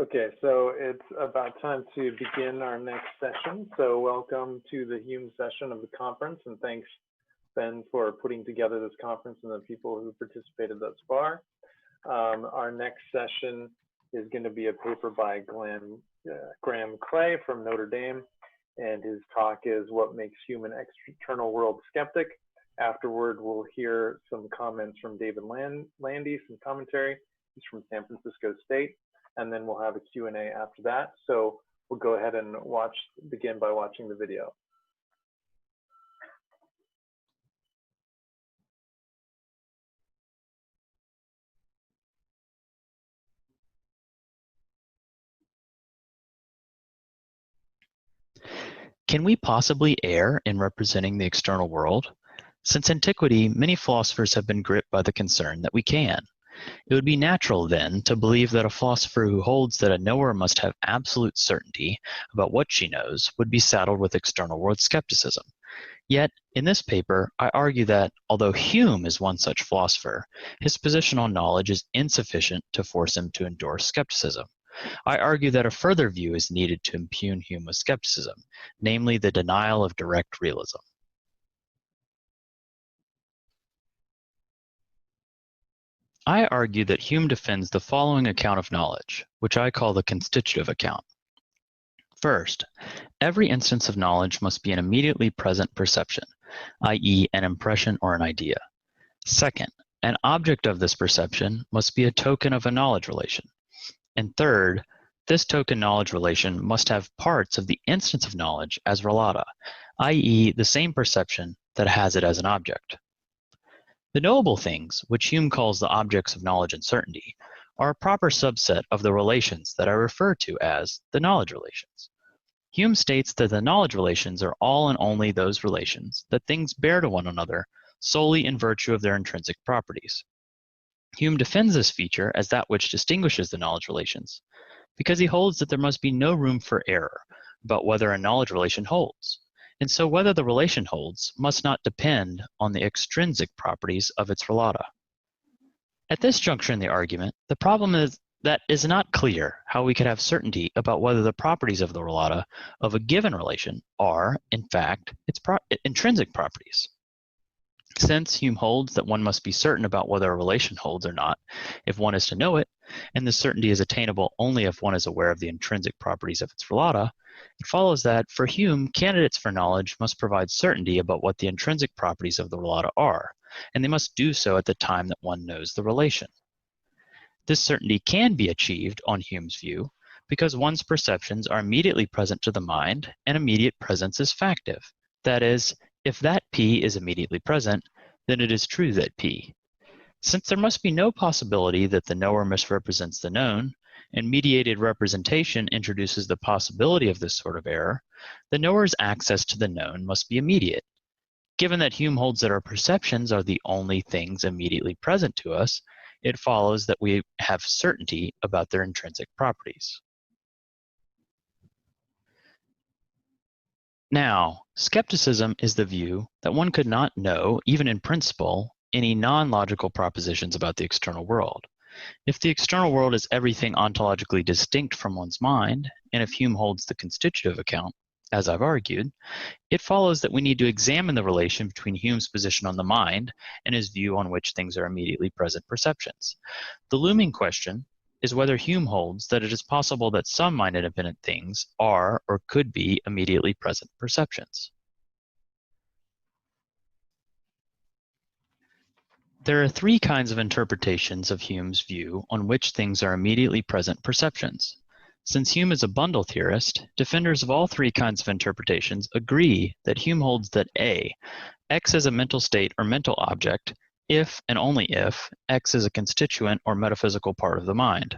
Okay, so it's about time to begin our next session. So welcome to the Hume session of the conference, and thanks, Ben, for putting together this conference and the people who participated thus far. Our next session is going to be a paper by Glen, Graham Clay from Notre Dame, and his talk is What Makes Hume an External World Skeptic. Afterward, we'll hear some comments from David Landy, some commentary. He's from San Francisco State. And then we'll have a Q&A after that. So we'll go ahead and begin by watching the video. Can we possibly err in representing the external world? Since antiquity, many philosophers have been gripped by the concern that we can. It would be natural, then, to believe that a philosopher who holds that a knower must have absolute certainty about what she knows would be saddled with external world skepticism. Yet, in this paper, I argue that, although Hume is one such philosopher, his position on knowledge is insufficient to force him to endorse skepticism. I argue that a further view is needed to impugn Hume with skepticism, namely the denial of direct realism. I argue that Hume defends the following account of knowledge, which I call the constitutive account. First, every instance of knowledge must be an immediately present perception, i.e. an impression or an idea. Second, an object of this perception must be a token of a knowledge relation. And third, this token knowledge relation must have parts of the instance of knowledge as relata, i.e. the same perception that has it as an object. The knowable things, which Hume calls the objects of knowledge and certainty, are a proper subset of the relations that I refer to as the knowledge relations. Hume states that the knowledge relations are all and only those relations that things bear to one another solely in virtue of their intrinsic properties. Hume defends this feature as that which distinguishes the knowledge relations, because he holds that there must be no room for error about whether a knowledge relation holds. And so whether the relation holds must not depend on the extrinsic properties of its relata. At this juncture in the argument, the problem is that it is not clear how we could have certainty about whether the properties of the relata of a given relation are, in fact, its intrinsic properties. Since Hume holds that one must be certain about whether a relation holds or not if one is to know it, and this certainty is attainable only if one is aware of the intrinsic properties of its relata, it follows that, for Hume, candidates for knowledge must provide certainty about what the intrinsic properties of the relata are, and they must do so at the time that one knows the relation. This certainty can be achieved, on Hume's view, because one's perceptions are immediately present to the mind, and immediate presence is factive. That is, if that P is immediately present, then it is true that P. Since there must be no possibility that the knower misrepresents the known, and mediated representation introduces the possibility of this sort of error, the knower's access to the known must be immediate. Given that Hume holds that our perceptions are the only things immediately present to us, it follows that we have certainty about their intrinsic properties. Now, skepticism is the view that one could not know, even in principle, any non-logical propositions about the external world. If the external world is everything ontologically distinct from one's mind, and if Hume holds the constitutive account, as I've argued, it follows that we need to examine the relation between Hume's position on the mind and his view on which things are immediately present perceptions. The looming question is whether Hume holds that it is possible that some mind-independent things are or could be immediately present perceptions. There are three kinds of interpretations of Hume's view on which things are immediately present perceptions. Since Hume is a bundle theorist, defenders of all three kinds of interpretations agree that Hume holds that A, X is a mental state or mental object, if and only if X is a constituent or metaphysical part of the mind.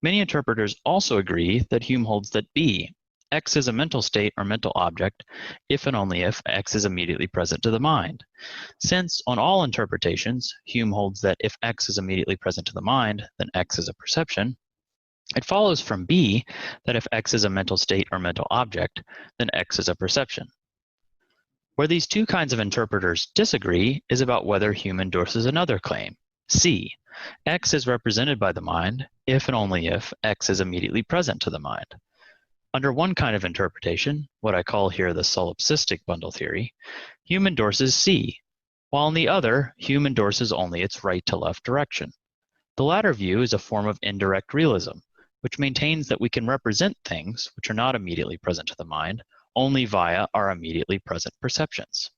Many interpreters also agree that Hume holds that B, X is a mental state or mental object, if and only if X is immediately present to the mind. Since, on all interpretations, Hume holds that if X is immediately present to the mind, then X is a perception, it follows from B that if X is a mental state or mental object, then X is a perception. Where these two kinds of interpreters disagree is about whether Hume endorses another claim, C. X is represented by the mind if and only if X is immediately present to the mind. Under one kind of interpretation, what I call here the solipsistic bundle theory, Hume endorses C, while in the other, Hume endorses only its right to left direction. The latter view is a form of indirect realism, which maintains that we can represent things which are not immediately present to the mind only via our immediately present perceptions.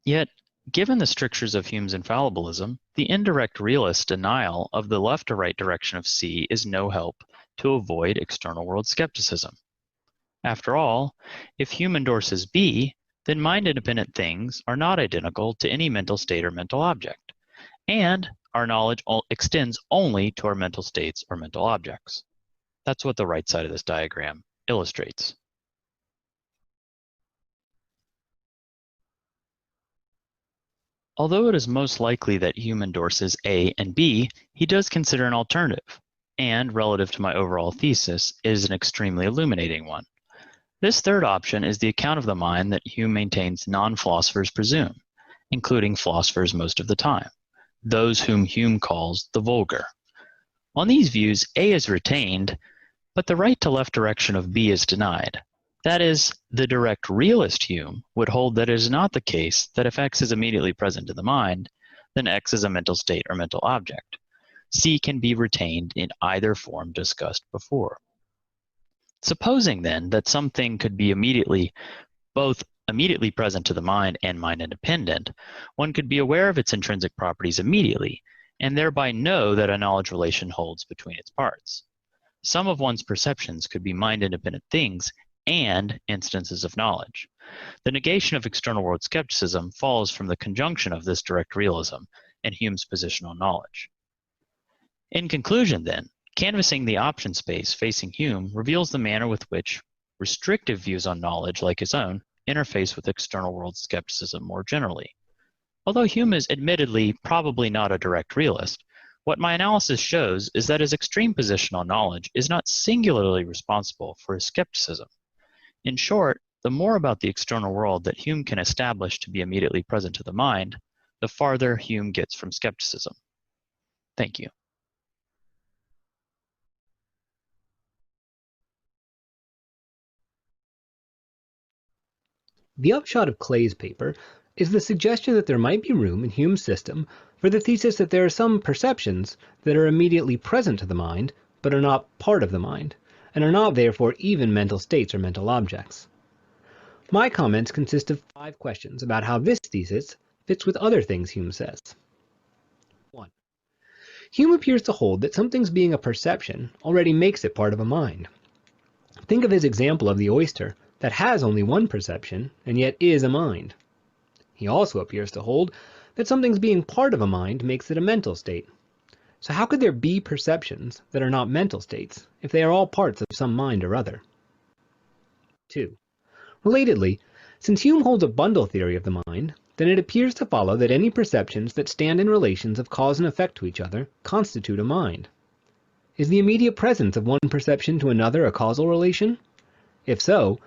Yet, given the strictures of Hume's infallibilism, the indirect realist denial of the left to right direction of C is no help to avoid external world skepticism. After all, if Hume endorses B, then mind-independent things are not identical to any mental state or mental object, and our knowledge extends only to our mental states or mental objects. That's what the right side of this diagram illustrates. Although it is most likely that Hume endorses A and B, he does consider an alternative, and relative to my overall thesis, is an extremely illuminating one. This third option is the account of the mind that Hume maintains non-philosophers presume, including philosophers most of the time, those whom Hume calls the vulgar. On these views, A is retained, but the right to left direction of B is denied. That is, the direct realist Hume would hold that it is not the case that if X is immediately present in the mind, then X is a mental state or mental object. C can be retained in either form discussed before. Supposing then that something could be both immediately present to the mind and mind independent, one could be aware of its intrinsic properties immediately, and thereby know that a knowledge relation holds between its parts. Some of one's perceptions could be mind-independent things and instances of knowledge. The negation of external world skepticism follows from the conjunction of this direct realism and Hume's position on knowledge. In conclusion, then, canvassing the option space facing Hume reveals the manner with which restrictive views on knowledge like his own interface with external world skepticism more generally. Although Hume is admittedly probably not a direct realist, what my analysis shows is that his extreme position on knowledge is not singularly responsible for his skepticism. In short, the more about the external world that Hume can establish to be immediately present to the mind, the farther Hume gets from skepticism. Thank you. The upshot of Clay's paper is the suggestion that there might be room in Hume's system for the thesis that there are some perceptions that are immediately present to the mind, but are not part of the mind, and are not therefore even mental states or mental objects. My comments consist of 5 questions about how this thesis fits with other things Hume says. 1. Hume appears to hold that something's being a perception already makes it part of a mind. Think of his example of the oyster that has only one perception and yet is a mind. He also appears to hold that something's being part of a mind makes it a mental state. So how could there be perceptions that are not mental states if they are all parts of some mind or other? 2. Relatedly, since Hume holds a bundle theory of the mind, then it appears to follow that any perceptions that stand in relations of cause and effect to each other constitute a mind. Is the immediate presence of one perception to another a causal relation? If so,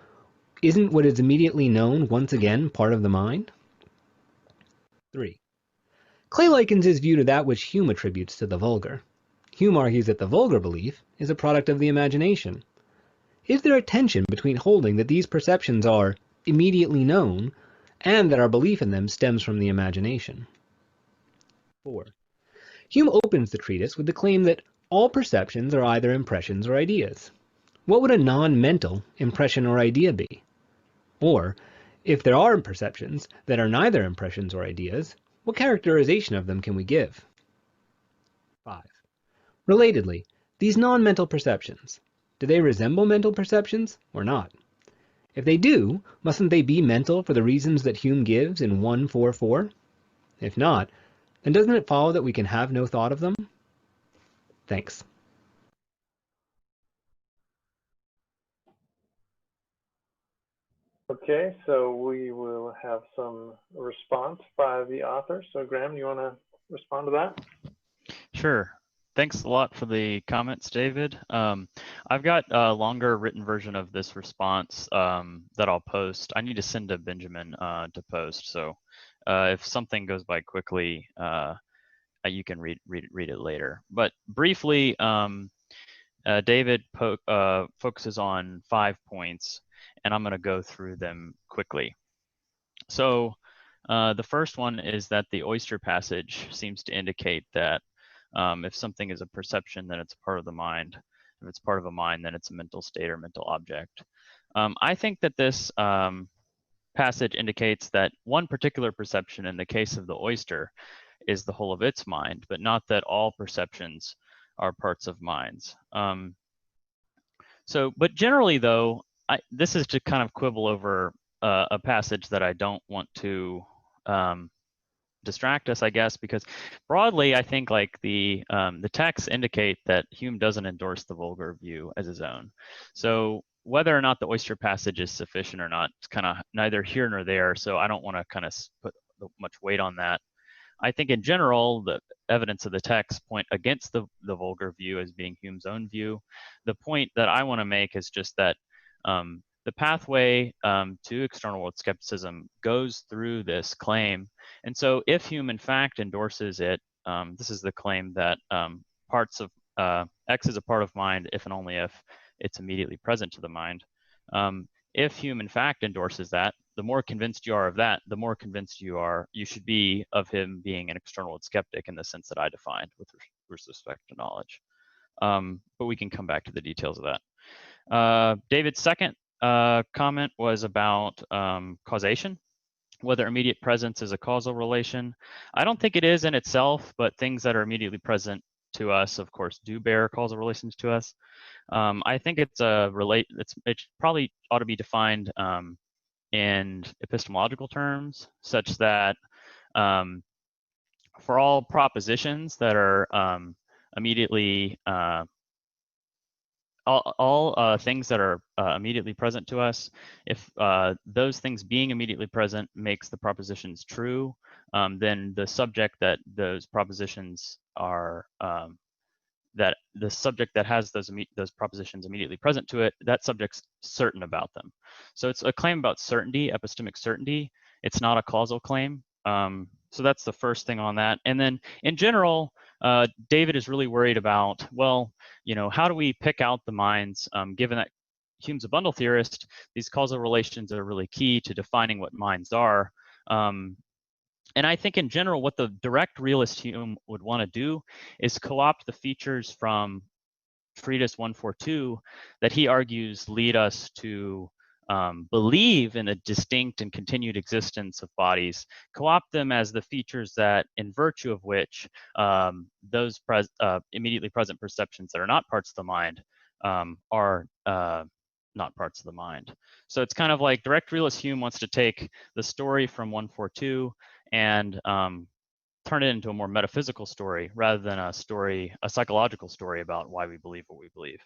isn't what is immediately known once again part of the mind? 3. Clay likens his view to that which Hume attributes to the vulgar. Hume argues that the vulgar belief is a product of the imagination. Is there a tension between holding that these perceptions are immediately known and that our belief in them stems from the imagination? 4. Hume opens the treatise with the claim that all perceptions are either impressions or ideas. What would a non-mental impression or idea be? Or, if there are perceptions that are neither impressions or ideas, what characterization of them can we give? 5. Relatedly, these non-mental perceptions, do they resemble mental perceptions or not? If they do, mustn't they be mental for the reasons that Hume gives in 144? If not, then doesn't it follow that we can have no thought of them? Thanks. Okay, so we will have some response by the author. So Graham, you want to respond to that? Sure. Thanks a lot for the comments, David. I've got a longer written version of this response that I'll post. I need to send to Benjamin to post. So if something goes by quickly, you can read it later. But briefly, David focuses on 5 points, and I'm going to go through them quickly. So the first one is that the oyster passage seems to indicate that if something is a perception, then it's part of the mind. If it's part of a mind, then it's a mental state or mental object. I think that this passage indicates that one particular perception in the case of the oyster is the whole of its mind, but not that all perceptions are parts of minds. But generally though, this is to kind of quibble over a passage that I don't want to distract us, I guess, because broadly, I think like the texts indicate that Hume doesn't endorse the vulgar view as his own. So whether or not the oyster passage is sufficient or not, it's kind of neither here nor there. So I don't want to kind of put much weight on that. I think in general, the evidence of the text point against the vulgar view as being Hume's own view. The point that I want to make is just that the pathway to external world skepticism goes through this claim. And so if Hume in fact endorses it, this is the claim that parts of X is a part of mind if and only if it's immediately present to the mind. If Hume in fact endorses that, the more convinced you are of that, the more convinced you should be of him being an external world skeptic in the sense that I defined with respect to knowledge. But we can come back to the details of that. David's second comment was about causation, whether immediate presence is a causal relation. I don't think it is in itself, but things that are immediately present to us, of course, do bear causal relations to us. I think it probably ought to be defined in epistemological terms, such that for all propositions that are immediately all things that are immediately present to us, if those things being immediately present makes the propositions true, then the subject that those propositions are, that the subject that has those propositions immediately present to it, that subject's certain about them. So it's a claim about certainty, epistemic certainty. It's not a causal claim. So that's the first thing on that. And then in general, David is really worried about, well, how do we pick out the minds, given that Hume's a bundle theorist, these causal relations are really key to defining what minds are. And I think in general, what the direct realist Hume would want to do is co-opt the features from Treatise 142 that he argues lead us to believe in a distinct and continued existence of bodies, co-opt them as the features that, in virtue of which those immediately present perceptions that are not parts of the mind are not parts of the mind. So it's kind of like direct realist Hume wants to take the story from 142 and turn it into a more metaphysical story rather than a psychological story about why we believe what we believe.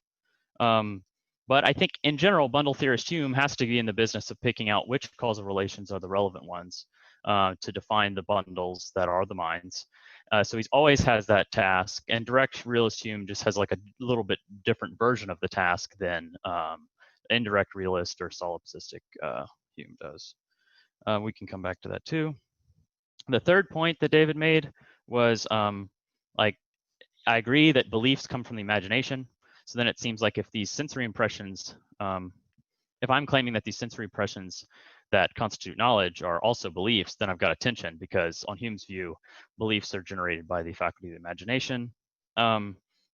But I think in general, bundle theorist Hume has to be in the business of picking out which causal relations are the relevant ones to define the bundles that are the minds. So he always has that task, and direct realist Hume just has like a little bit different version of the task than indirect realist or solipsistic Hume does. We can come back to that too. The third point that David made was I agree that beliefs come from the imagination. So then it seems like if these sensory impressions, if I'm claiming that these sensory impressions that constitute knowledge are also beliefs, then I've got a tension, because on Hume's view, beliefs are generated by the faculty of the imagination.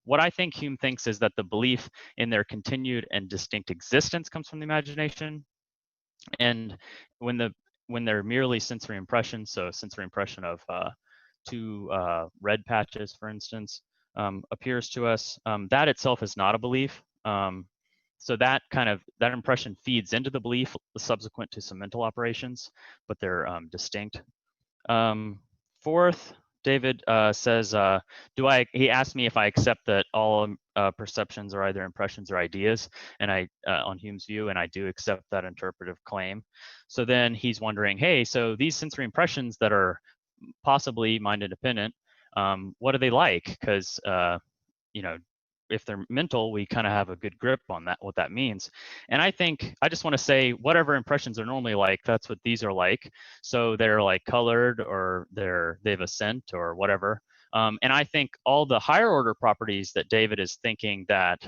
What I think Hume thinks is that the belief in their continued and distinct existence comes from the imagination. And when they're merely sensory impressions, so a sensory impression of two red patches, for instance, appears to us, that itself is not a belief. So that impression feeds into the belief subsequent to some mental operations, but they're distinct. Fourth, David says, he asked me if I accept that all perceptions are either impressions or ideas, and on Hume's view, and I do accept that interpretive claim. So then he's wondering, hey, so these sensory impressions that are possibly mind independent, what are they like? Because if they're mental, we kind of have a good grip on that, what that means. And I think I just want to say whatever impressions are normally like, that's what these are like. So they're like colored, or they have a scent or whatever. And I think all the higher order properties that David is thinking that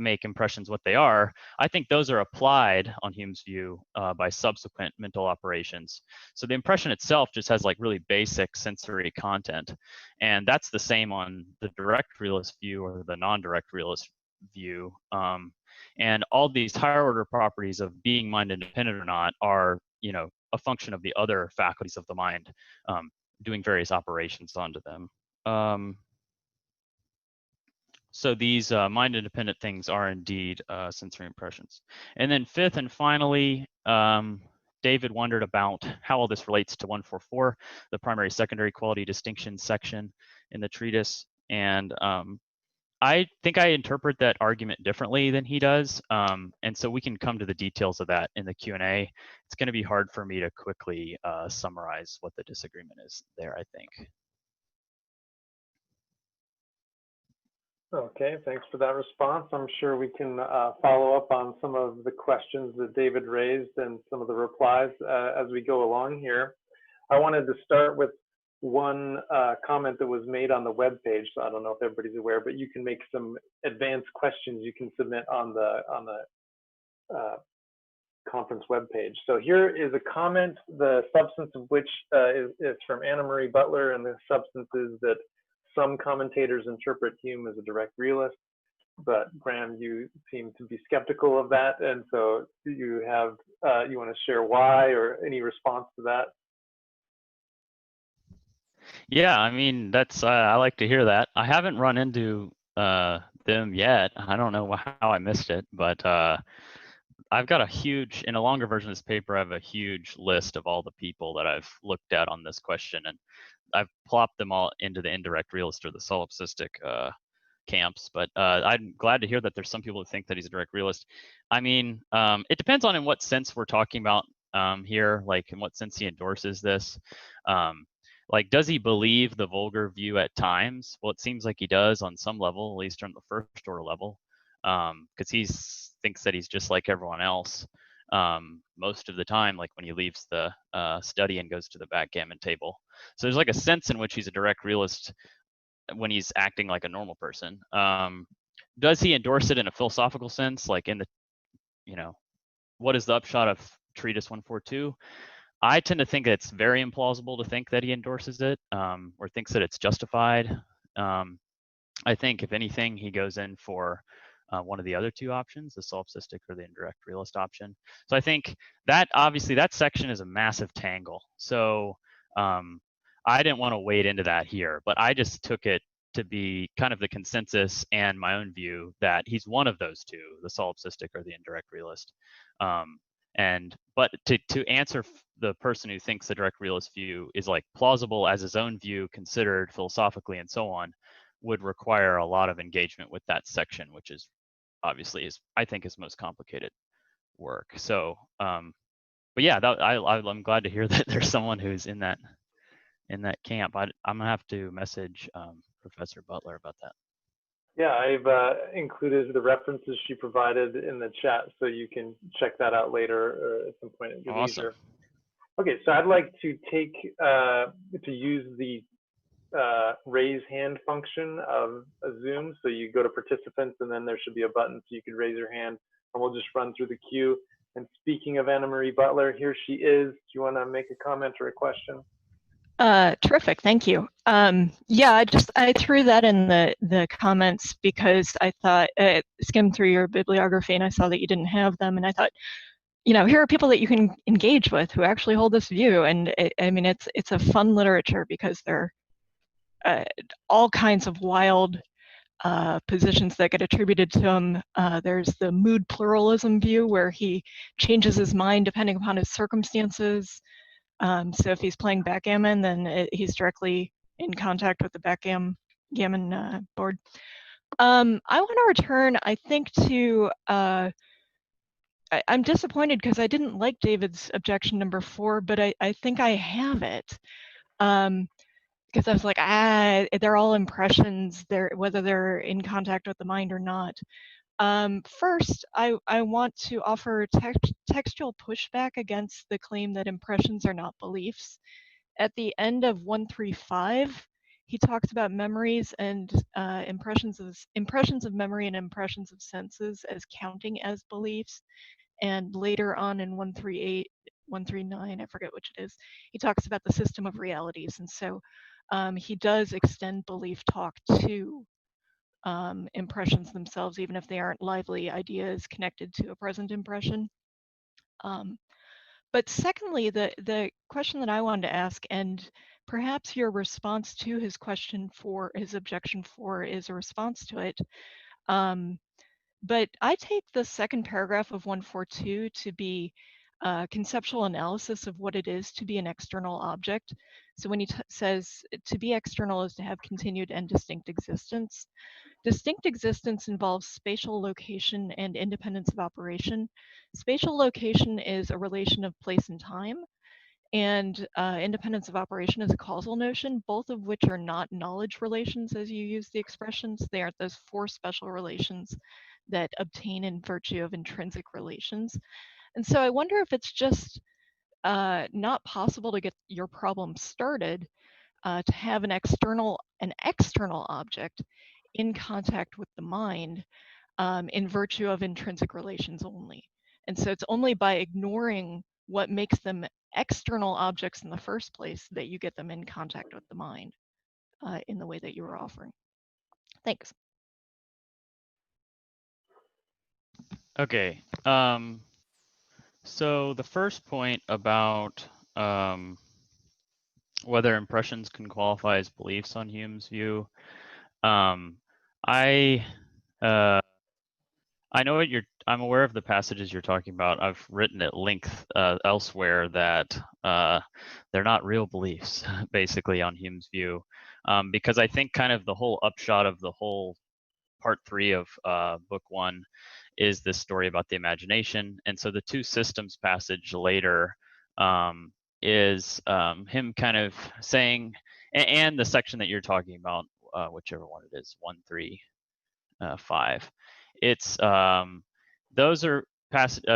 make impressions what they are, I think those are applied on Hume's view by subsequent mental operations. So the impression itself just has like really basic sensory content. And that's the same on the direct realist view or the non-direct realist view. And all these higher order properties of being mind independent or not are, a function of the other faculties of the mind doing various operations onto them. So these mind-independent things are indeed sensory impressions. And then fifth and finally, David wondered about how all this relates to 144, the primary-secondary quality distinction section in the treatise. And I think I interpret that argument differently than he does. And so we can come to the details of that in the Q&A. It's going to be hard for me to quickly summarize what the disagreement is there, I think. Okay, thanks for that response. I'm sure we can follow up on some of the questions that David raised and some of the replies as we go along here. I wanted to start with one comment that was made on the webpage. So I don't know if everybody's aware, but you can make some advanced questions you can submit on the conference webpage. So here is a comment, the substance of which is from Anna Marie Butler, and the substance is that some commentators interpret Hume as a direct realist, but Graham, you seem to be skeptical of that, and so you have you want to share why or any response to that? Yeah, I mean, that's I like to hear that. I haven't run into them yet. I don't know how I missed it, but I've got a huge, in a longer version of this paper, I have a huge list of all the people that I've looked at on this question, and I've plopped them all into the indirect realist or the solipsistic camps. But I'm glad to hear that there's some people who think that he's a direct realist. I mean, it depends on in what sense we're talking about here, like in what sense he endorses this. Like, does he believe the vulgar view at times? Well, it seems like he does on some level, at least on the first order level, because he thinks that he's just like everyone else most of the time, like when he leaves the study and goes to the backgammon table. So there's like a sense in which he's a direct realist when he's acting like a normal person. Does he endorse it in a philosophical sense, like in the, what is the upshot of Treatise 142? I tend to think it's very implausible to think that he endorses it or thinks that it's justified. I think, if anything, he goes in for one of the other two options, the solipsistic or the indirect realist option. So I think that obviously that section is a massive tangle. So I didn't want to wade into that here, but I just took it to be kind of the consensus and my own view that he's one of those two, the solipsistic or the indirect realist. But to answer the person who thinks the direct realist view is like plausible as his own view, considered philosophically and so on, would require a lot of engagement with that section, which is obviously I think his most complicated work. So, but yeah, I'm glad to hear that there's someone who's in that camp. I'm gonna have to message Professor Butler about that. Yeah, I've included the references she provided in the chat, so you can check that out later or at some point at your leisure. Okay, so I'd like to take to use the raise hand function of Zoom. So you go to participants, and then there should be a button so you could raise your hand, and we'll just run through the queue. And speaking of Anna Marie Butler, here she is. Do you want to make a comment or a question? Terrific, thank you. Yeah, I threw that in the comments because I thought, skimmed through your bibliography and I saw that you didn't have them, and I thought, here are people that you can engage with who actually hold this view, and I mean, it's a fun literature because there are all kinds of wild positions that get attributed to him. There's the mood pluralism view where he changes his mind depending upon his circumstances. So if he's playing backgammon, then he's directly in contact with the backgammon board. I want to return, I think, to, I'm disappointed because I didn't like David's objection number 4, but I think I have it. because I was like, they're all impressions. Whether they're in contact with the mind or not. First, I want to offer textual pushback against the claim that impressions are not beliefs. At the end of 135, he talks about memories and impressions of memory and impressions of senses as counting as beliefs. And later on in 138, 139, I forget which it is, he talks about the system of realities. And so he does extend belief talk to impressions themselves, even if they aren't lively ideas connected to a present impression. But secondly, the question that I wanted to ask, and perhaps your response to his objection 4 is a response to it. But I take the second paragraph of 142 to be conceptual analysis of what it is to be an external object. So when he says to be external is to have continued and distinct existence. Distinct existence involves spatial location and independence of operation. Spatial location is a relation of place and time, and independence of operation is a causal notion, both of which are not knowledge relations as you use the expressions. They are those 4 special relations that obtain in virtue of intrinsic relations. And so I wonder if it's just not possible to get your problem started to have an external object in contact with the mind in virtue of intrinsic relations only. And so it's only by ignoring what makes them external objects in the first place that you get them in contact with the mind in the way that you were offering. Thanks. Okay. So the first point about whether impressions can qualify as beliefs on Hume's view, I know I'm aware of the passages you're talking about. I've written at length elsewhere that they're not real beliefs, basically, on Hume's view, because I think kind of the whole upshot of the whole part 3 of book 1 is this story about the imagination. And so the 2 systems passage later is him kind of saying, and the section that you're talking about, whichever one it is, 135. It's those are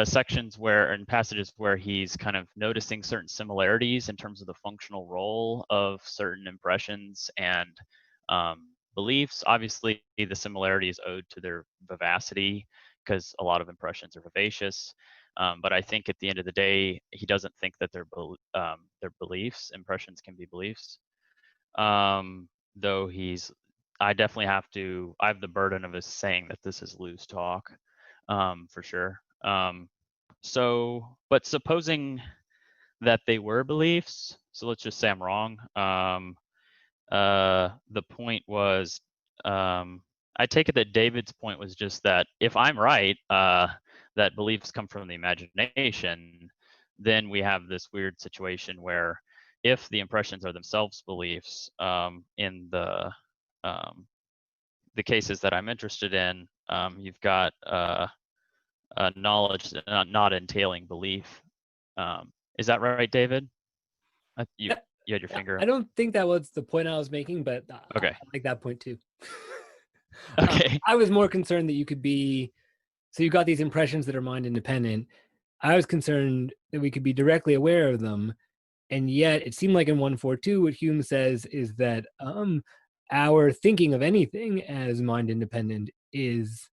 sections and passages where he's kind of noticing certain similarities in terms of the functional role of certain impressions and beliefs. Obviously, the similarity is owed to their vivacity because a lot of impressions are vivacious. But I think at the end of the day, he doesn't think that they're beliefs. Impressions can be beliefs. Though I definitely I have the burden of his saying that this is loose talk, for sure. But supposing that they were beliefs, so let's just say I'm wrong. The point was, I take it that David's point was just that if I'm right, that beliefs come from the imagination, then we have this weird situation where if the impressions are themselves beliefs, in the cases that I'm interested in, you've got knowledge not entailing belief. Is that right, David? You had your finger up. I don't think that was the point I was making, but Okay. I like that point too. Okay. I was more concerned that you could be, so you got these impressions that are mind independent. I was concerned that we could be directly aware of them. And yet it seemed like in 142, what Hume says is that our thinking of anything as mind independent is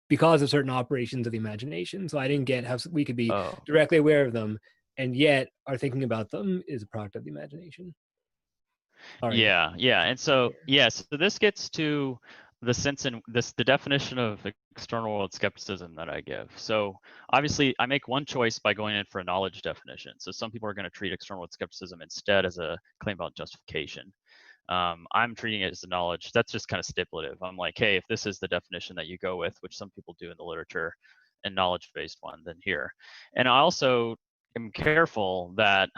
because of certain operations of the imagination. So I didn't get how we could be directly aware of them, and yet our thinking about them is a product of the imagination. Sorry. Yeah. And so, so this gets to the sense in the definition of external world skepticism that I give. So obviously I make one choice by going in for a knowledge definition. So some people are going to treat external world skepticism instead as a claim about justification. I'm treating it as a knowledge. That's just kind of stipulative. I'm like, hey, if this is the definition that you go with, which some people do in the literature, and knowledge-based one, then here. And I also am careful that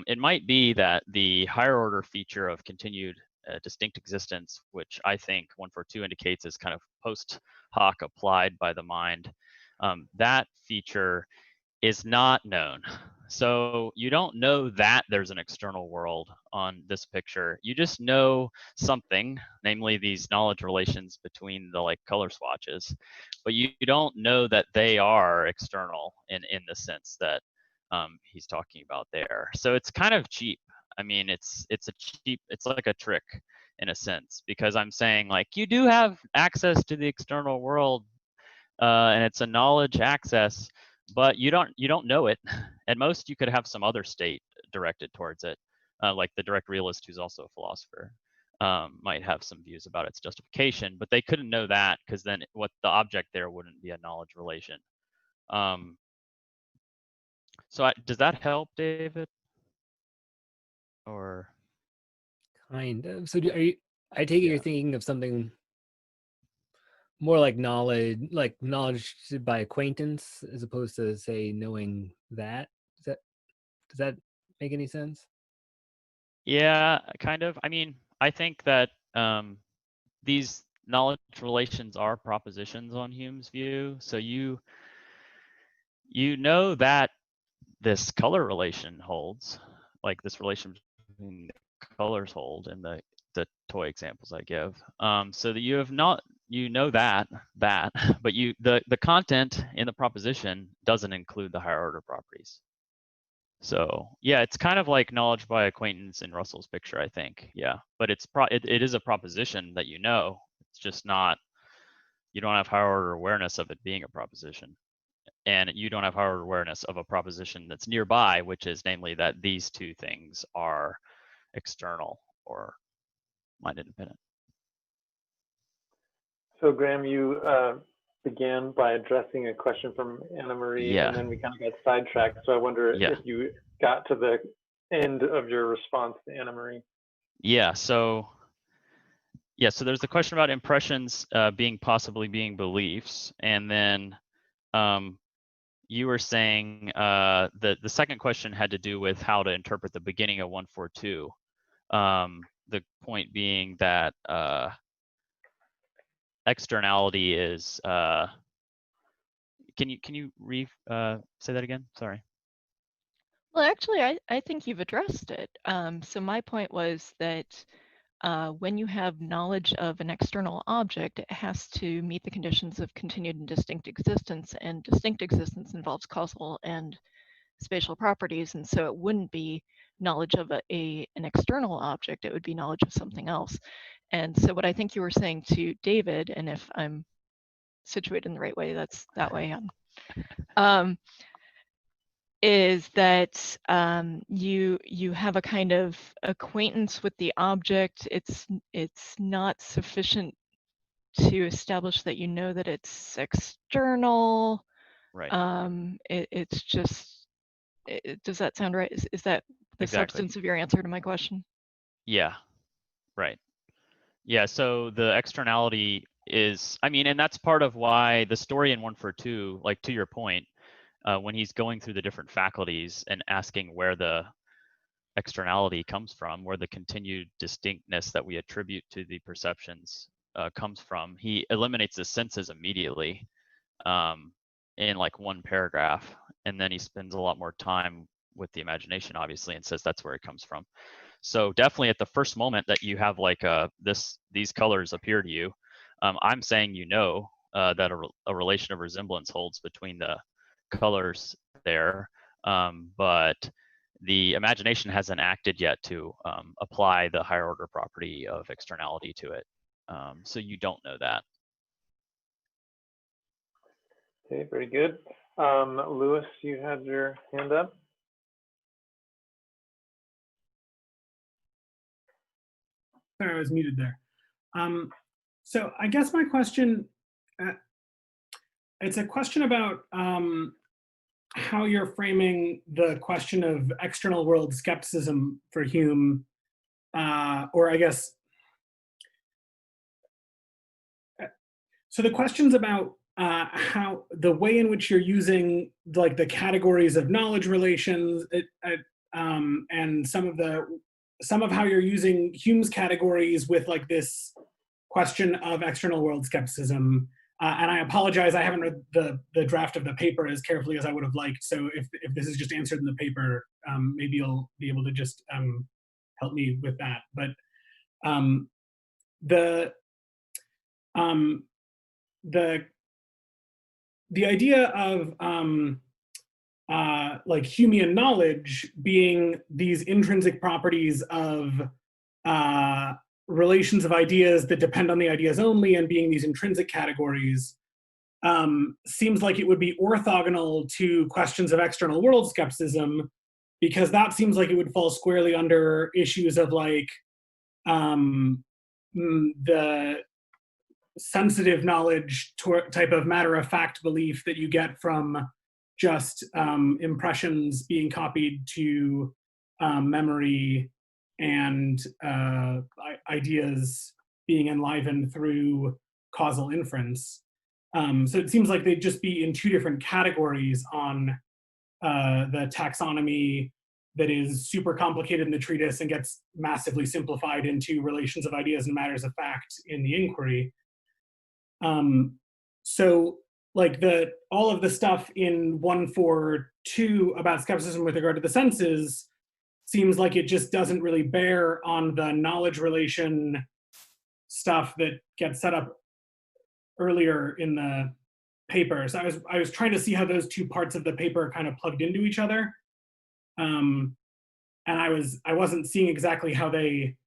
it might be that the higher order feature of continued distinct existence, which I think 142 indicates is kind of post hoc applied by the mind, that feature is not known So you don't know that there's an external world on this picture. You just know something, namely these knowledge relations between the like color swatches, but you don't know that they are external in the sense that he's talking about there. So it's kind of cheap. I mean, it's like a trick in a sense, because I'm saying like you do have access to the external world, and it's a knowledge access, but you don't know it. At most, you could have some other state directed towards it, like the direct realist, who's also a philosopher, might have some views about its justification, but they couldn't know that because then what the object there wouldn't be a knowledge relation. So does that help, David? Or Kind of. So I take it you're thinking of something more like knowledge by acquaintance, as opposed to, say, knowing that. Does that make any sense? yeah, kind of. I mean, I think that these knowledge relations are propositions on Hume's view. So you know that this color relation holds, like this relation between the colors hold in the toy examples I give. So that you know that, but the content in the proposition doesn't include the higher order properties. So yeah, it's kind of like knowledge by acquaintance in Russell's picture, I think. Yeah, but it is a proposition that you know. It's just not, you don't have higher order awareness of it being a proposition. And you don't have higher awareness of a proposition that's nearby, which is namely that these two things are external or mind independent. So Graham, you began by addressing a question from Anna Marie, and then we kind of got sidetracked. So I wonder if you got to the end of your response to Anna Marie. So there's the question about impressions possibly being beliefs, and then you were saying the second question had to do with how to interpret the beginning of 142. The point being that externality is can you say that again? Sorry. Well, actually, I think you've addressed it. So my point was that when you have knowledge of an external object, it has to meet the conditions of continued and distinct existence, and distinct existence involves causal and spatial properties, and so it wouldn't be knowledge of an external object, it would be knowledge of something else. And so what I think you were saying to David, and if I'm situated in the right way, that's that way, is that you have a kind of acquaintance with the object. It's not sufficient to establish that you know that it's external. Right. It's just, does that sound right? Is that the substance of your answer to my question? Yeah, right. Yeah, so the externality is, I mean, and that's part of why the story in 142, like to your point, when he's going through the different faculties and asking where the externality comes from, where the continued distinctness that we attribute to the perceptions comes from, he eliminates the senses immediately in like one paragraph, and then he spends a lot more time with the imagination, obviously, and says that's where it comes from. So definitely at the first moment that you have like these colors appear to you, I'm saying that a relation of resemblance holds between the colors there, but the imagination hasn't acted yet to apply the higher order property of externality to it. So you don't know that. Okay, very good. Louis, you had your hand up. Sorry, I was muted there. So I guess my question, it's a question about how you're framing the question of external world skepticism for Hume, or I guess, so the question's about how the way in which you're using like the categories of knowledge relations, and some of how you're using Hume's categories with like this question of external world skepticism, and I apologize, I haven't read the draft of the paper as carefully as I would have liked. So if this is just answered in the paper, maybe you'll be able to just help me with that. But the idea of like Humean knowledge being these intrinsic properties of relations of ideas that depend on the ideas only and being these intrinsic categories seems like it would be orthogonal to questions of external world skepticism, because that seems like it would fall squarely under issues of like the sensitive knowledge type of matter-of-fact belief that you get from just impressions being copied to memory and ideas being enlivened through causal inference. So it seems like they'd just be in two different categories on the taxonomy that is super complicated in the treatise and gets massively simplified into relations of ideas and matters of fact in the inquiry. So like all of the stuff in 142 about skepticism with regard to the senses seems like it just doesn't really bear on the knowledge relation stuff that gets set up earlier in the paper. So I was trying to see how those two parts of the paper kind of plugged into each other. And I wasn't seeing exactly how they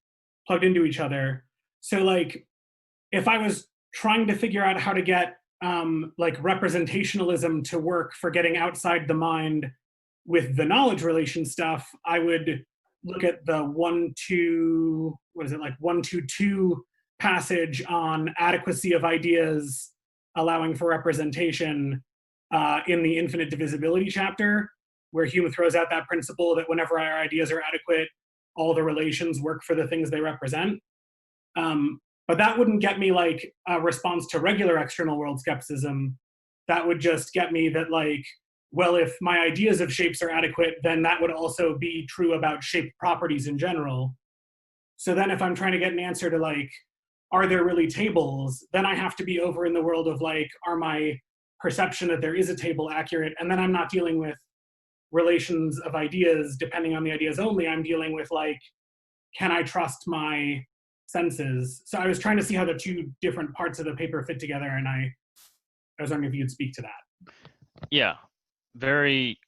plugged into each other. So like, if I was trying to figure out how to get like representationalism to work for getting outside the mind with the knowledge relation stuff, I would look at the 122 passage on adequacy of ideas allowing for representation in the infinite divisibility chapter, where Hume throws out that principle that whenever our ideas are adequate, all the relations work for the things they represent. But that wouldn't get me like a response to regular external world skepticism. That would just get me that like, well, if my ideas of shapes are adequate, then that would also be true about shape properties in general. So then if I'm trying to get an answer to like, are there really tables? Then I have to be over in the world of like, are my perception that there is a table accurate? And then I'm not dealing with relations of ideas depending on the ideas only. I'm dealing with like, can I trust my senses? So I was trying to see how the two different parts of the paper fit together, and I was wondering if you'd speak to that. Yeah, very,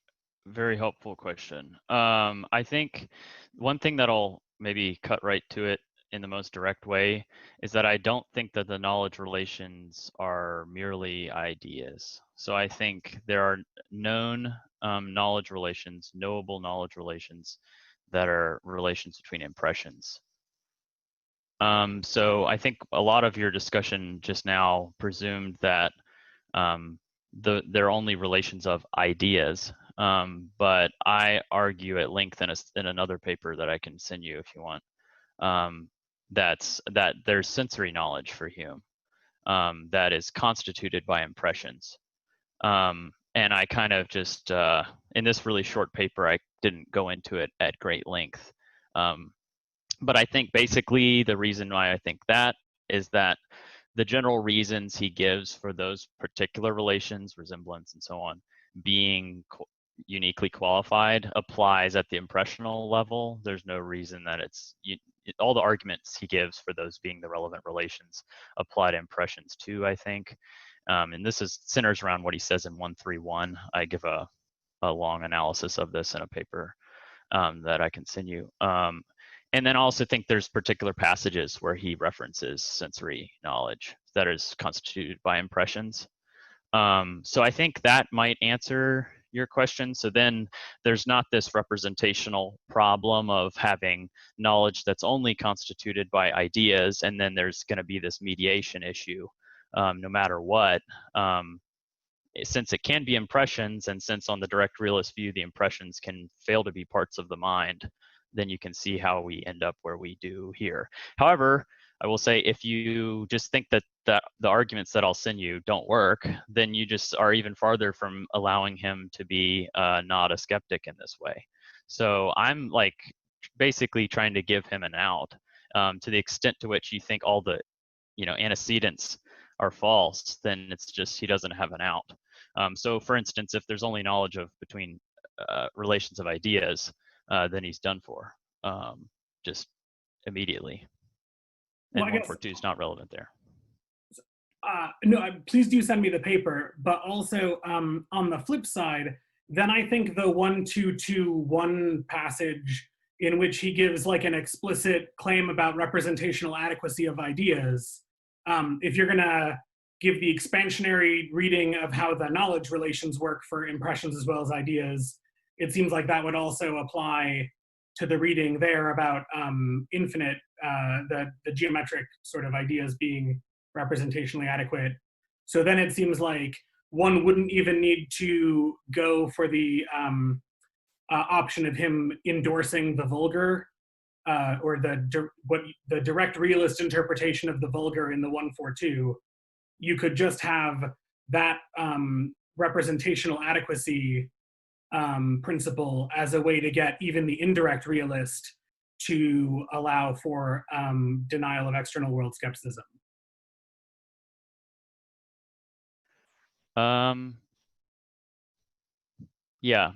very helpful question. I think one thing that'll maybe cut right to it in the most direct way is that I don't think that the knowledge relations are merely ideas. So I think there are known knowledge relations, knowable knowledge relations that are relations between impressions. So I think a lot of your discussion just now presumed that they're only relations of ideas, but I argue at length in another paper that I can send you if you want, that there's sensory knowledge for Hume that is constituted by impressions. And I kind of just, in this really short paper, I didn't go into it at great length. But I think basically the reason why I think that is that the general reasons he gives for those particular relations, resemblance and so on, being uniquely qualified applies at the impressional level. There's no reason that all the arguments he gives for those being the relevant relations apply to impressions too, I think. And this centers around what he says in 131. I give a long analysis of this in a paper that I can send you. And then I also think there's particular passages where he references sensory knowledge that is constituted by impressions. So I think that might answer your question. So then there's not this representational problem of having knowledge that's only constituted by ideas, and then there's going to be this mediation issue no matter what. Since it can be impressions, and since on the direct realist view the impressions can fail to be parts of the mind, then you can see how we end up where we do here. However, I will say if you just think that the arguments that I'll send you don't work, then you just are even farther from allowing him to be not a skeptic in this way. So I'm like basically trying to give him an out to the extent to which you think all the antecedents are false, then it's just he doesn't have an out. So for instance, if there's only knowledge of between relations of ideas, then he's done for, just immediately. And Well, 142 is not relevant there. No, please do send me the paper, but also on the flip side, then I think the 1221 passage in which he gives like an explicit claim about representational adequacy of ideas, if you're gonna give the expansionary reading of how the knowledge relations work for impressions as well as ideas, it seems like that would also apply to the reading there about infinite, the geometric sort of ideas being representationally adequate. So then it seems like one wouldn't even need to go for the option of him endorsing the vulgar or the direct realist interpretation of the vulgar in the 142. You could just have that representational adequacy principle as a way to get even the indirect realist to allow for denial of external world skepticism. Yeah.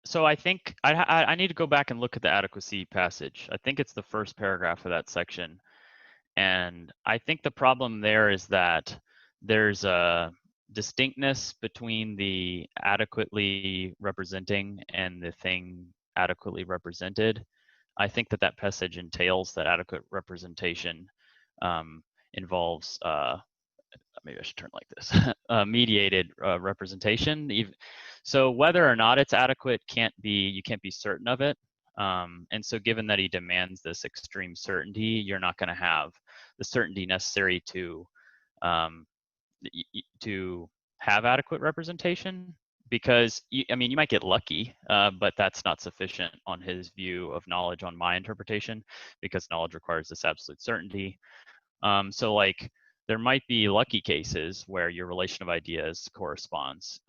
So I think I need to go back and look at the adequacy passage. I think it's the first paragraph of that section. And I think the problem there is that there's a distinctness between the adequately representing and the thing adequately represented. I think that that passage entails that adequate representation involves, maybe I should turn like this, mediated representation. So whether or not it's adequate you can't be certain of it. And so given that he demands this extreme certainty, you're not going to have the certainty necessary to have adequate representation, because I mean, you might get lucky, but that's not sufficient on his view of knowledge on my interpretation, because knowledge requires this absolute certainty. So like there might be lucky cases where your relation of ideas corresponds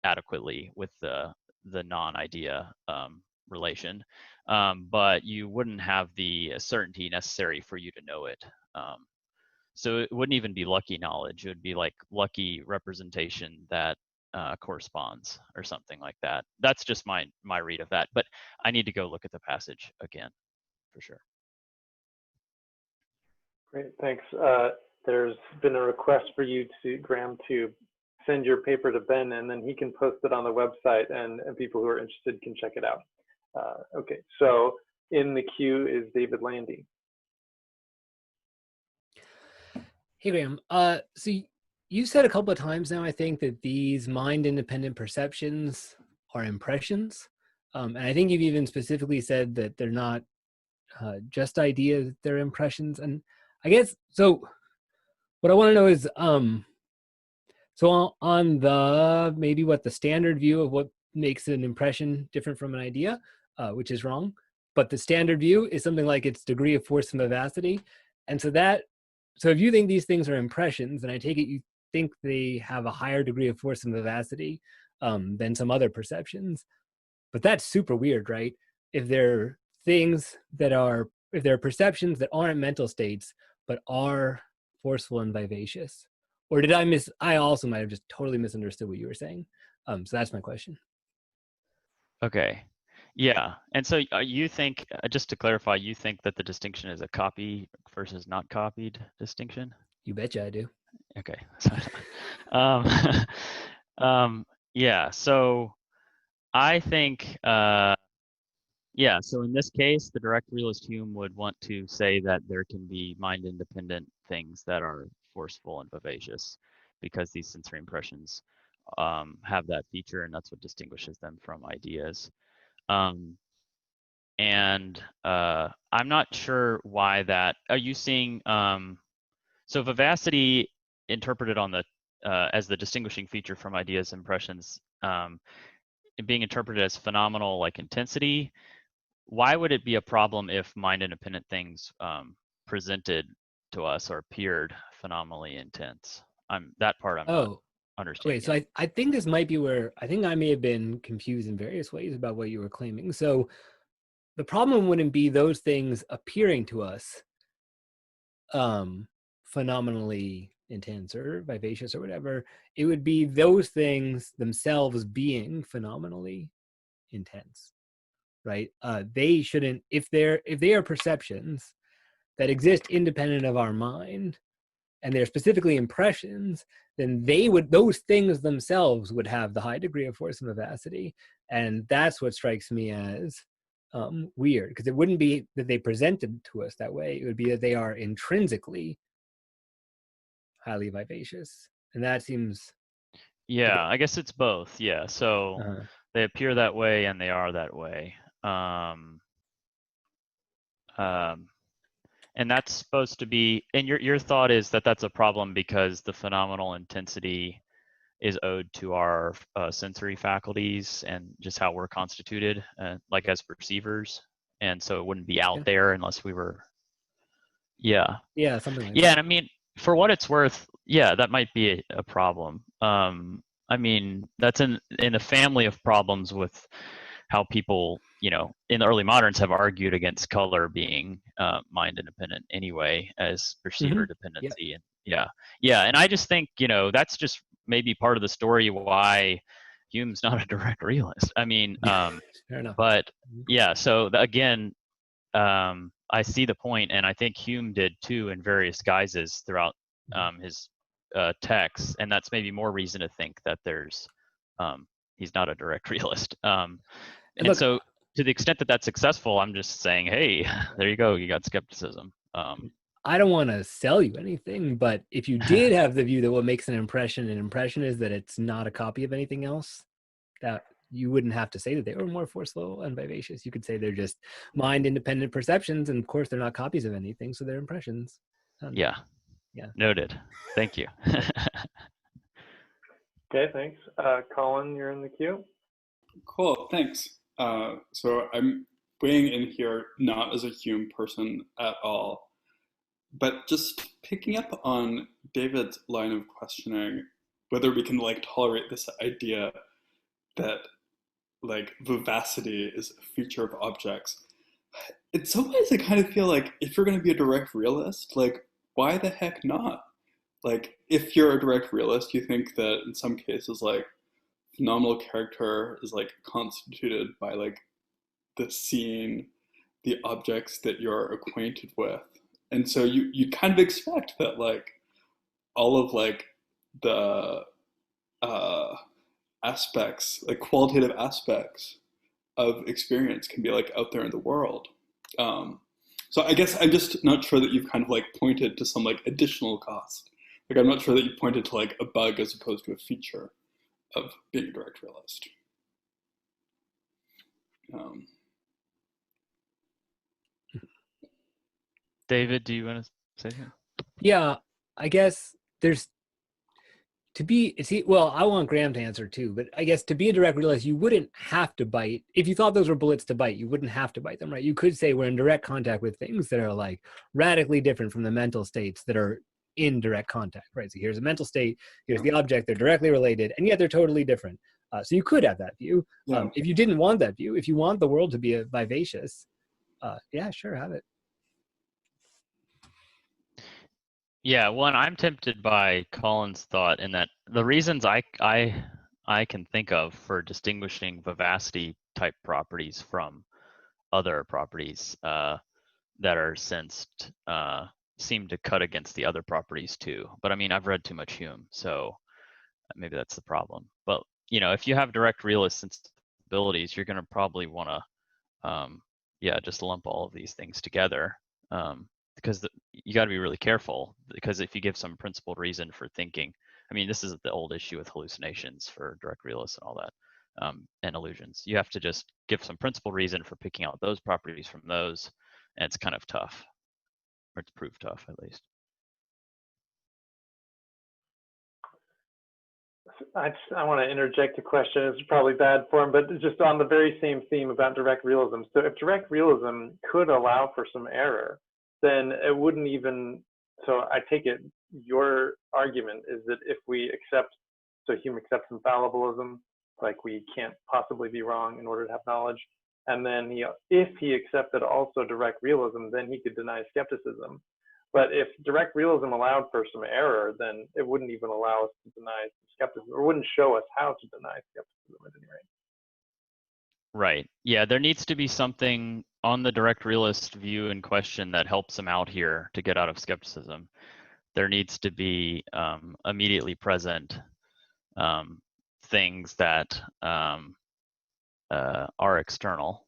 adequately with the non-idea relation, but you wouldn't have the certainty necessary for you to know it. So it wouldn't even be lucky knowledge. It would be like lucky representation that corresponds or something like that. That's just my read of that, but I need to go look at the passage again for sure. Great, thanks. There's been a request for you Graham, to send your paper to Ben, and then he can post it on the website, and people who are interested can check it out. Okay, so in the queue is David Landy. Hey, Graham. So you said a couple of times now, I think, that these mind-independent perceptions are impressions. And I think you've even specifically said that they're not just ideas, they're impressions. And I guess, so what I want to know is, so on the, maybe what the standard view of what makes an impression different from an idea, which is wrong, but the standard view is something like its degree of force and vivacity. And so if you think these things are impressions, and I take it you think they have a higher degree of force and vivacity than some other perceptions, but that's super weird, right? If they're things that are, if they're perceptions that aren't mental states, but are forceful and vivacious. Or did I also might have just totally misunderstood what you were saying. So that's my question. Okay. Yeah. And so you think, just to clarify, you think that the distinction is a copy versus not copied distinction? You betcha I do. Okay. Yeah. So I think, yeah. So in this case, the direct realist Hume would want to say that there can be mind-independent things that are forceful and vivacious, because these sensory impressions have that feature, and that's what distinguishes them from ideas. And I'm not sure why that. Are you seeing? So vivacity interpreted on the as the distinguishing feature from ideas, impressions, being interpreted as phenomenal, like intensity. Why would it be a problem if mind-independent things presented to us or appeared phenomenally intense? That part I'm not understanding. Okay, so I think this might be where I think I may have been confused in various ways about what you were claiming. So the problem wouldn't be those things appearing to us phenomenally intense or vivacious or whatever, it would be those things themselves being phenomenally intense, right? They shouldn't, if they are perceptions that exist independent of our mind, and they're specifically impressions, then those things themselves would have the high degree of force and vivacity. And that's what strikes me as weird, because it wouldn't be that they presented to us that way. It would be that they are intrinsically highly vivacious. And that seems... Yeah, I guess it's both. Yeah, so Uh-huh. they appear that way and they are that way. And that's supposed to be, and your thought is that that's a problem because the phenomenal intensity is owed to our sensory faculties and just how we're constituted, like as perceivers. And so it wouldn't be out there unless we were, yeah, something like yeah. that. And I mean, for what it's worth, yeah, that might be a problem. I mean, that's in a family of problems with how people, you know, in the early moderns have argued against color being mind independent anyway as perceiver dependency. And yeah. And I just think, you know, that's just maybe part of the story why Hume's not a direct realist. I mean, Fair enough. but yeah, so again, I see the point, and I think Hume did too in various guises throughout his texts, and that's maybe more reason to think that there's he's not a direct realist. And look, so to the extent that that's successful, I'm just saying, hey, there you go, you got skepticism. I don't want to sell you anything, but if you did have the view that what makes an impression is that it's not a copy of anything else, that you wouldn't have to say that they were more forceful and vivacious. You could say they're just mind-independent perceptions, and of course they're not copies of anything, so they're impressions. Yeah. Noted. Thank you. Okay, thanks. Colin, you're in the queue. Cool, thanks. So I'm weighing in here not as a Hume person at all, but just picking up on David's line of questioning, whether we can like tolerate this idea that like vivacity is a feature of objects. In some ways, I kind of feel like if you're going to be a direct realist, like why the heck not? Like if you're a direct realist, you think that in some cases, like phenomenal character is like constituted by like the scene, the objects that you're acquainted with, and so you kind of expect that like all of like the aspects, like qualitative aspects of experience can be like out there in the world. So I guess I'm just not sure that you've kind of like pointed to some like additional cost. Like I'm not sure that you pointed to like a bug as opposed to a feature of being a direct realist. David, do you want to say something? Yeah, I guess there's well, I want Graham to answer too, but I guess to be a direct realist, you wouldn't have to bite. If you thought those were bullets to bite, you wouldn't have to bite them, right? You could say we're in direct contact with things that are like radically different from the mental states that are in direct contact, right? So here's a mental state, here's the object, they're directly related, and yet they're totally different. So you could have that view. If you didn't want that view, if you want the world to be vivacious, yeah, sure, have it. Yeah, well, and I'm tempted by Colin's thought in that the reasons I can think of for distinguishing vivacity type properties from other properties that are sensed seem to cut against the other properties too. But I mean, I've read too much Hume, so maybe that's the problem. But you know, if you have direct realist sensibilities, you're going to probably want to, just lump all of these things together. Because you got to be really careful, because if you give some principled reason for thinking, I mean, this is the old issue with hallucinations for direct realists and all that, and illusions. You have to just give some principled reason for picking out those properties from those, and it's kind of tough, or it's proved tough at least. I want to interject a question. It's probably bad form, but just on the very same theme about direct realism. So if direct realism could allow for some error, then it wouldn't even, so I take it your argument is that if we accept, so Hume accepts infallibilism, like we can't possibly be wrong in order to have knowledge, and then if he accepted also direct realism, then he could deny skepticism. But if direct realism allowed for some error, then it wouldn't even allow us to deny skepticism, or wouldn't show us how to deny skepticism at any rate. Right. Yeah, there needs to be something on the direct realist view in question that helps him out here to get out of skepticism. There needs to be immediately present things that are external.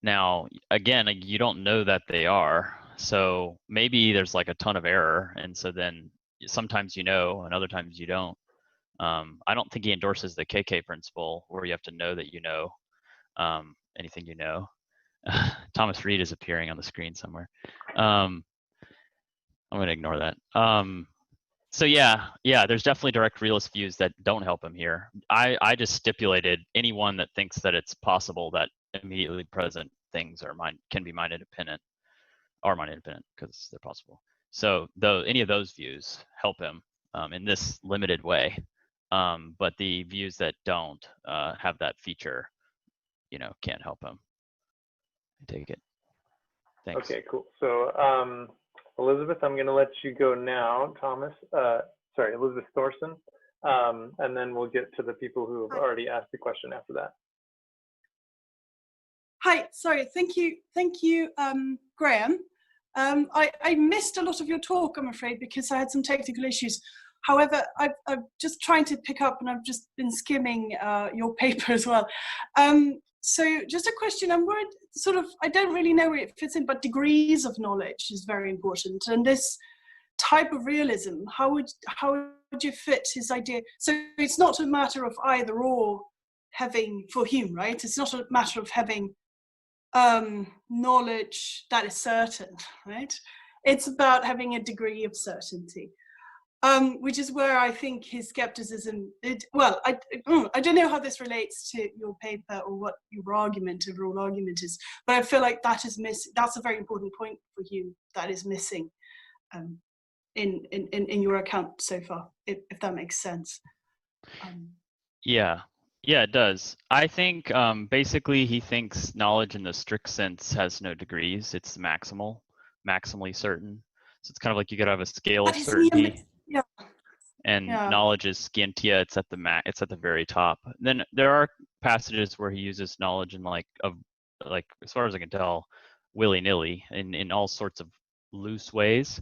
Now, again, you don't know that they are, so maybe there's like a ton of error, and so then sometimes you know, and other times you don't. I don't think he endorses the KK principle, where you have to know that you know anything you know. Thomas Reed is appearing on the screen somewhere. I'm going to ignore that. So yeah, there's definitely direct realist views that don't help him here. I just stipulated anyone that thinks that it's possible that immediately present things can be mind independent, are mind independent because they're possible. So though any of those views help him in this limited way, but the views that don't have that feature, can't help him. I take it. Thanks. Okay, cool. So Elizabeth, I'm going to let you go now. Elizabeth Thorson, and then we'll get to the people who have already asked the question after that. Hi, sorry, thank you, Graham. I missed a lot of your talk, I'm afraid, because I had some technical issues. However, I'm just trying to pick up, and I've just been skimming your paper as well. So just a question, I'm worried, I don't really know where it fits in, but degrees of knowledge is very important. And this type of realism, how would you fit his idea? So it's not a matter of either or having, for Hume, right? It's not a matter of having knowledge that is certain, right? It's about having a degree of certainty. Which is where I think his skepticism, I don't know how this relates to your paper or what your overall argument is, but I feel like that is missing. That's a very important point for you that is missing in your account so far, if that makes sense. Yeah, it does. I think basically he thinks knowledge in the strict sense has no degrees. It's maximally certain. So it's kind of like you could have a scale of certainty. Yeah. And knowledge is scientia. It's at the very top. Then there are passages where he uses knowledge in like as far as I can tell, willy-nilly in all sorts of loose ways.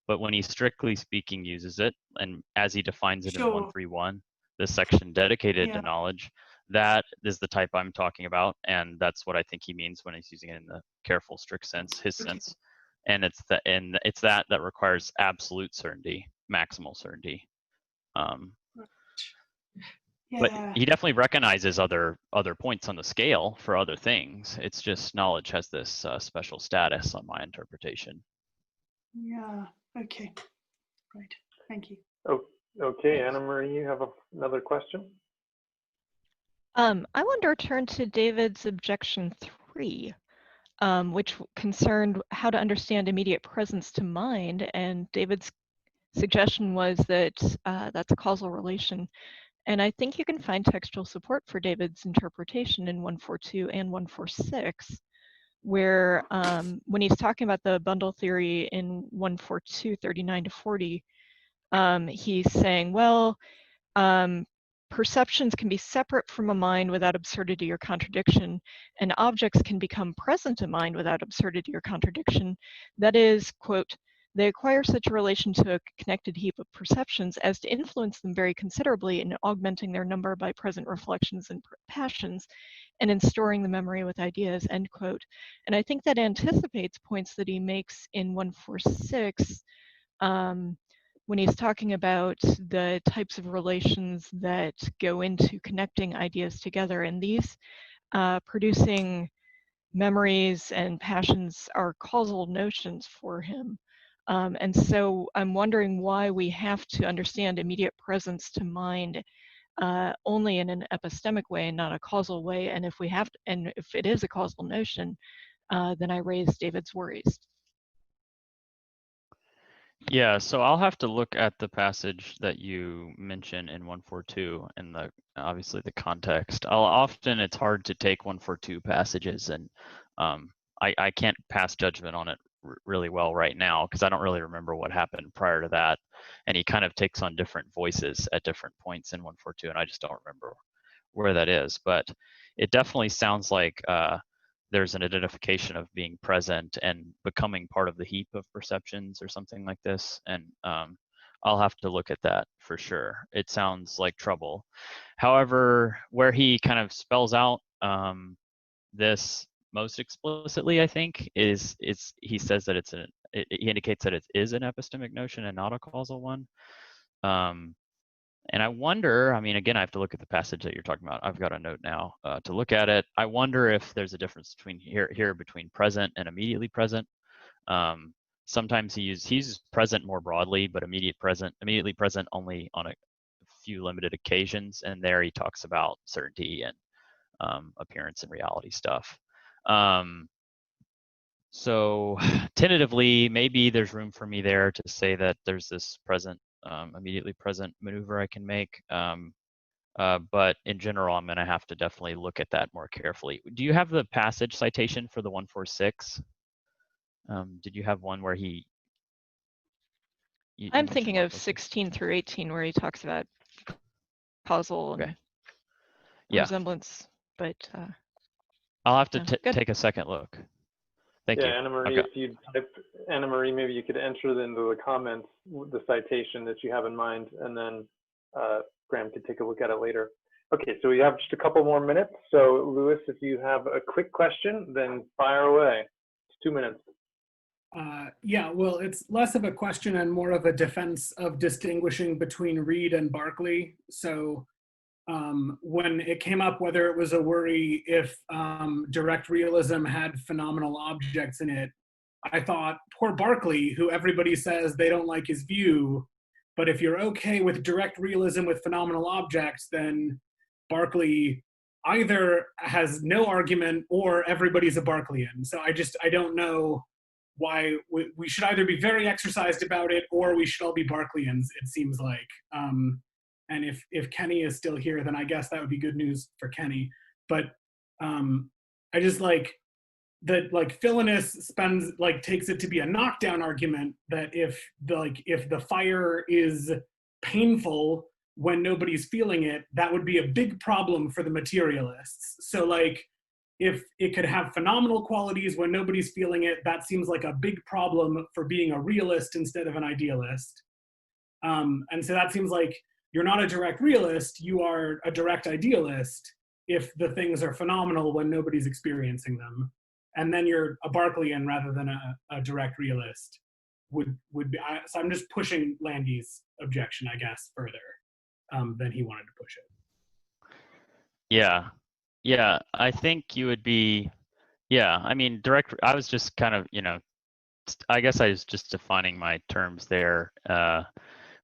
But when he strictly speaking uses it, and as he defines it in 131, this section dedicated to knowledge, that is the type I'm talking about, and that's what I think he means when he's using it in the careful, strict sense, his sense. And it's that requires absolute certainty, maximal certainty. But he definitely recognizes other points on the scale for other things. It's just knowledge has this special status on my interpretation. Yeah. Okay. Right. Thank you. Oh, okay, Anna Marie, you have another question? I want to return to David's objection 3. Which concerned how to understand immediate presence to mind, and David's suggestion was that that's a causal relation. And I think you can find textual support for David's interpretation in 142 and 146, where when he's talking about the bundle theory in 142, 39 to 40, he's saying, well, perceptions can be separate from a mind without absurdity or contradiction, and objects can become present in mind without absurdity or contradiction. That is, quote, they acquire such a relation to a connected heap of perceptions as to influence them very considerably in augmenting their number by present reflections and passions, and in storing the memory with ideas, end quote. And I think that anticipates points that he makes in 146, when he's talking about the types of relations that go into connecting ideas together. And these producing memories and passions are causal notions for him. And so I'm wondering why we have to understand immediate presence to mind only in an epistemic way and not a causal way. And if it is a causal notion, then I raise David's worries. Yeah, so I'll have to look at the passage that you mention in 142 and obviously the context. Often it's hard to take 142 passages and I can't pass judgment on it really well right now, because I don't really remember what happened prior to that. And he kind of takes on different voices at different points in 142, and I just don't remember where that is. But it definitely sounds like there's an identification of being present and becoming part of the heap of perceptions or something like this. And I'll have to look at that for sure. It sounds like trouble. However, where he kind of spells out this most explicitly, I think, is he says that he indicates that it is an epistemic notion and not a causal one. And I wonder, I mean, again, I have to look at the passage that you're talking about. I've got a note now to look at it. I wonder if there's a difference between here between present and immediately present. Sometimes he uses present more broadly, but immediately present only on a few limited occasions. And there he talks about certainty and appearance and reality stuff. So tentatively, maybe there's room for me there to say that there's this present, immediately present maneuver I can make. But in general, I'm going to have to definitely look at that more carefully. Do you have the passage citation for the 146? Did you have one where he? I'm thinking of 16 through 18, where he talks about causal and resemblance, but I'll have to take a second look. Thank you. Anna Marie, okay. if you type, Anna Marie, maybe you could enter into the comments the citation that you have in mind, and then Graham could take a look at it later. Okay, so we have just a couple more minutes. So Lewis, if you have a quick question, then fire away. It's 2 minutes. Yeah, well, it's less of a question and more of a defense of distinguishing between Reid and Berkeley. So when it came up whether it was a worry if direct realism had phenomenal objects in it, I thought, poor Berkeley, who everybody says they don't like his view, but if you're okay with direct realism with phenomenal objects, then Berkeley either has no argument or everybody's a Berkeleyan. So I don't know why we should either be very exercised about it or we should all be Berkeleyans, it seems like. And if Kenny is still here, then I guess that would be good news for Kenny. But I just like that, like Philinus takes it to be a knockdown argument that if the fire is painful when nobody's feeling it, that would be a big problem for the materialists. So like if it could have phenomenal qualities when nobody's feeling it, that seems like a big problem for being a realist instead of an idealist. And so that seems like you're not a direct realist, you are a direct idealist if the things are phenomenal when nobody's experiencing them. And then you're a Berkeleyan rather than a direct realist would be. So I'm just pushing Landy's objection, I guess, further than he wanted to push it. Yeah, I think you would be, I mean, I was just kind of, I guess I was just defining my terms there.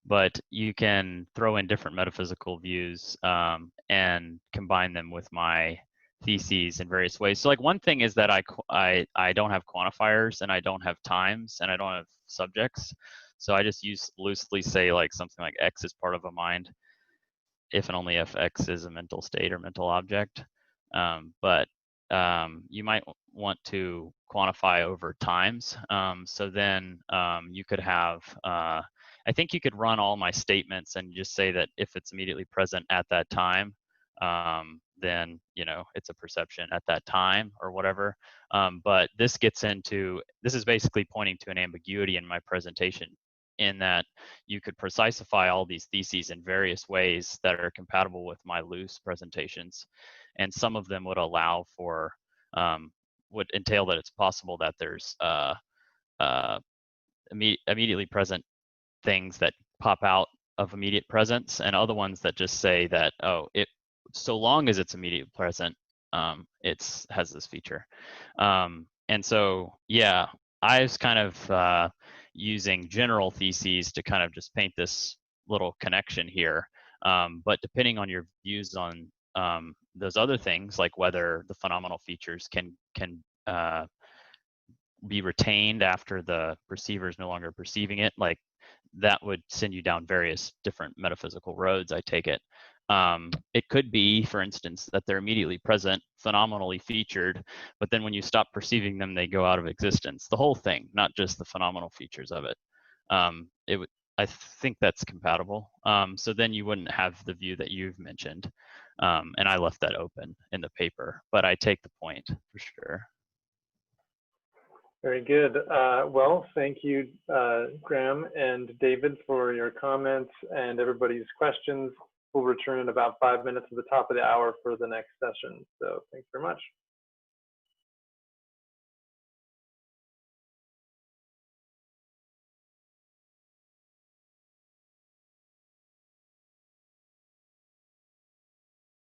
But you can throw in different metaphysical views and combine them with my theses in various ways. So like one thing is that I don't have quantifiers and I don't have times and I don't have subjects. So I just loosely say like something like X is part of a mind if and only if X is a mental state or mental object. But you might want to quantify over times. So then you could have, I think you could run all my statements and just say that if it's immediately present at that time, then, it's a perception at that time or whatever. But this is basically pointing to an ambiguity in my presentation, in that you could precisify all these theses in various ways that are compatible with my loose presentations. And some of them would allow for, would entail that it's possible that there's immediately present things that pop out of immediate presence, and other ones that just say that, so long as it's immediate present, it has this feature. And so, I was kind of using general theses to kind of just paint this little connection here. But depending on your views on those other things, like whether the phenomenal features can be retained after the perceiver is no longer perceiving it, like that would send you down various different metaphysical roads, I take it. It could be, for instance, that they're immediately present, phenomenally featured, but then when you stop perceiving them, they go out of existence. The whole thing, not just the phenomenal features of it. I think that's compatible. So then you wouldn't have the view that you've mentioned. And I left that open in the paper, but I take the point for sure. Very good. Well, thank you, Graham and David, for your comments and everybody's questions. We'll return in about 5 minutes at the top of the hour for the next session. So thanks very much.